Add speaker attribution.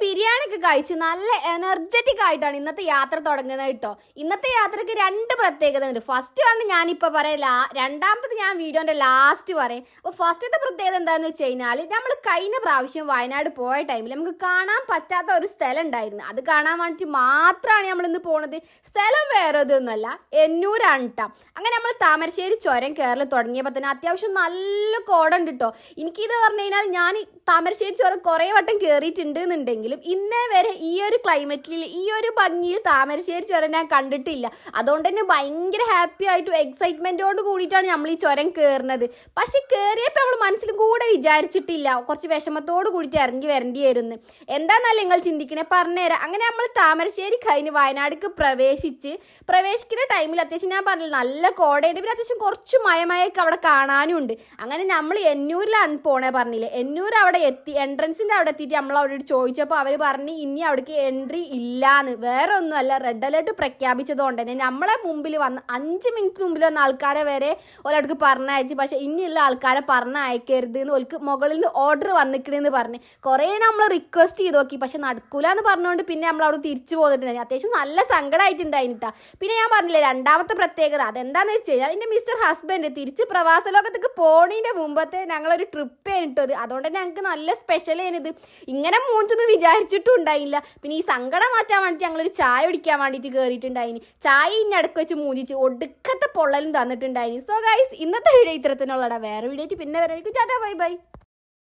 Speaker 1: ബിരിയാണി ഒക്കെ കഴിച്ച് നല്ല എനർജറ്റിക് ആയിട്ടാണ് ഇന്നത്തെ യാത്ര തുടങ്ങുന്നത് കേട്ടോ. ഇന്നത്തെ യാത്രക്ക് രണ്ട് പ്രത്യേകത ഉണ്ട്. ഫസ്റ്റ് ആണ് ഞാനിപ്പോൾ പറയല, രണ്ടാമത്തത് ഞാൻ വീഡിയോന്റെ ലാസ്റ്റ് പറയും. അപ്പോൾ ഫസ്റ്റത്തെ പ്രത്യേകത എന്താണെന്ന് വെച്ച് കഴിഞ്ഞാൽ, നമ്മൾ കഴിഞ്ഞ പ്രാവശ്യം വയനാട് പോയ ടൈമിൽ നമുക്ക് കാണാൻ പറ്റാത്ത ഒരു സ്ഥലം ഉണ്ടായിരുന്നു. അത് കാണാൻ വേണ്ടിയിട്ട് മാത്രമാണ് നമ്മൾ ഇന്ന് പോണത്. സ്ഥലം വേറെ ഇതൊന്നുമല്ല, എന്നൂരാണ് കേട്ടോ. അങ്ങനെ നമ്മൾ താമരശ്ശേരി ചുരം കയറൽ തുടങ്ങിയപ്പോൾ തന്നെ അത്യാവശ്യം നല്ല കോടുണ്ട് കേട്ടോ. എനിക്കിത് പറഞ്ഞു കഴിഞ്ഞാൽ ഞാൻ താമരശ്ശേരി ചുരം കുറേ വട്ടം കയറിയിട്ടുണ്ട് എന്നുണ്ടെങ്കിലും ഇന്നേ വരെ ഈ ഒരു ക്ലൈമറ്റിൽ ഈ ഒരു ഭംഗിയിൽ താമരശ്ശേരി ചുരം ഞാൻ കണ്ടിട്ടില്ല. അതുകൊണ്ട് തന്നെ ഭയങ്കര ഹാപ്പി ആയിട്ടും എക്സൈറ്റ്മെൻറ്റോട് കൂടിയിട്ടാണ് നമ്മൾ ഈ ചുരം കയറുന്നത്. പക്ഷെ കയറിയപ്പോൾ നമ്മൾ മനസ്സിലും കൂടെ വിചാരിച്ചിട്ടില്ല കുറച്ച് വിഷമത്തോട് കൂടിയിട്ട് ഇറങ്ങി വരേണ്ടി വരുന്നു. എന്താണെന്നല്ല നിങ്ങൾ ചിന്തിക്കണേ, പറഞ്ഞുതരാം. അങ്ങനെ നമ്മൾ താമരശ്ശേരി കഴിഞ്ഞ് വയനാടിക്ക് പ്രവേശിക്കുന്ന ടൈമിൽ അത്യാവശ്യം ഞാൻ പറഞ്ഞില്ല നല്ല കോടയുണ്ട്. പിന്നെ അത്യാവശ്യം കുറച്ച് മയമയൊക്കെ അവിടെ കാണാനും ഉണ്ട്. അങ്ങനെ നമ്മൾ എന്നൂരിലാണ് പോണേ പറഞ്ഞില്ലേ. എന്നൂർ അവിടെ എത്തി, എൻട്രൻസിൻ്റെ അവിടെ എത്തിയിട്ട് നമ്മൾ അവിടെ ചോദിച്ചപ്പോൾ അവർ പറഞ്ഞ് ഇനി അവിടേക്ക് എൻട്രി ഇല്ലാന്ന്. വേറെ ഒന്നുമല്ല, റെഡ് അലേർട്ട് പ്രഖ്യാപിച്ചതുകൊണ്ട് തന്നെ നമ്മളെ മുമ്പിൽ വന്ന് 5 മിനിറ്റ് മുമ്പിൽ വന്ന ആൾക്കാരെ വരെ ഒരാൾക്ക് പറഞ്ഞയച്ചു. പക്ഷെ ഇനിയുള്ള ആൾക്കാരെ പറഞ്ഞയക്കരുത് എന്ന് ഓൾക്ക് മുകളിൽ നിന്ന് ഓർഡർ വന്നിക്കണെന്ന് പറഞ്ഞ് കുറേ നമ്മൾ റിക്വസ്റ്റ് ചെയ്ത് നോക്കി. പക്ഷെ നടക്കൂല എന്ന് പറഞ്ഞുകൊണ്ട് പിന്നെ നമ്മൾ അവിടെ തിരിച്ചു പോന്നിട്ടുണ്ടായി. അത്യാവശ്യം നല്ല സങ്കടമായിട്ടുണ്ടായിട്ടാ. പിന്നെ ഞാൻ പറഞ്ഞില്ലേ രണ്ടാമത്തെ പ്രത്യേകത അതെന്താണെന്ന് വെച്ച് കഴിഞ്ഞാൽ, എൻ്റെ മിസ്റ്റർ ഹസ്ബൻഡ് തിരിച്ച് പ്രവാസ ലോകത്തേക്ക് പോണതിൻ്റെ മുമ്പത്തെ ഞങ്ങളൊരു ട്രിപ്പ് ആയിട്ടത്. അതുകൊണ്ട് തന്നെ ഞങ്ങൾക്ക് നല്ല സ്പെഷ്യൽ ആണിത്. ഇങ്ങനെ മൂന്നൊന്നും വിചാരിച്ചിട്ടും ഉണ്ടായില്ല. പിന്നെ ഈ സങ്കടം മാറ്റാൻ വേണ്ടിയിട്ട് ഞങ്ങളൊരു ചായ കുടിക്കാൻ വേണ്ടിയിട്ട് കയറിയിട്ടുണ്ടായിന്. ചായ ഇനി അടുക്ക് വെച്ച് മൂജിച്ച് ഒടുക്കത്തെ പൊള്ളലും തന്നിട്ടുണ്ടായിന്. സോ ഗൈസ്, ഇന്നത്തെ വീഡിയോ ഇത്തരത്തിനുള്ളടാ. വേറെ വീഡിയോ ആയിട്ട് പിന്നെ വരായിരിക്കും. Tata bye bye.